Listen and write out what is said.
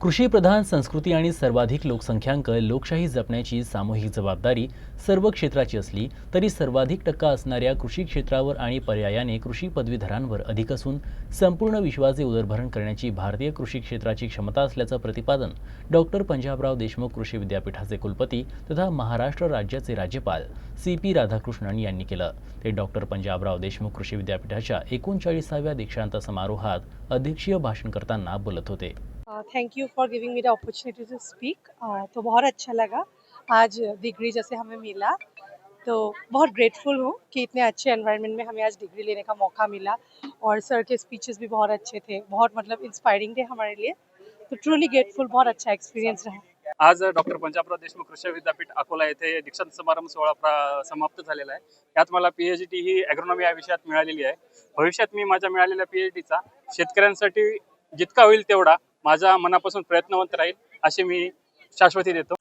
कृषी प्रधान संस्कृती आणि सर्वाधिक लोकसंख्याक लोकशाही जपण्याची सामूहिक जबाबदारी सर्व क्षेत्राची असली तरी सर्वाधिक टक्का असणाऱ्या कृषी क्षेत्रावर आणि पर्यायाने कृषी पदवीधरांवर अधिक असून संपूर्ण विश्वाचे उदरभरण करण्याची भारतीय कृषी क्षेत्राची क्षमता असल्याचं प्रतिपादन डॉक्टर पंजाबराव देशमुख कृषी विद्यापीठाचे कुलपती तथा महाराष्ट्र राज्याचे राज्यपाल CP राधाकृष्णन यांनी केलं। ते डॉक्टर पंजाबराव देशमुख कृषी विद्यापीठाच्या 39व्या दीक्षांत समारोहात अध्यक्षीय भाषण करताना बोलत होते। Thank you for giving me the opportunity to speak. तो बहुत अच्छा लगा आज डिग्री जैसे हमें मिला, तो बहुत ग्रेटफुल हूँ कि इतने अच्छे एनवायरनमेंट में हमें आज डिग्री लेने का मौका मिला। और सर के स्पीचेस भी बहुत अच्छे थे, बहुत मतलब इंस्पायरिंग थे हमारे लिए। तो ट्रूली ग्रेटफुल, बहुत अच्छा एक्सपीरियंस रहा। आज डॉक्टर पंजाबराव देशमुख कृषी विद्यापीठ अकोला येथे दीक्षांत समारंभ सोहळा समाप्त झालेला आहे। यात मला PhD ही ॲग्रोनॉमी या विषयात मिळालेली आहे। भविष्यात मी माझ्या मिळालेल्या PhDचा शेतकऱ्यांसाठी जितका होईल तेवढा माझा मनापासून प्रयत्नवंत राहील अशी मी शाश्वती देतो।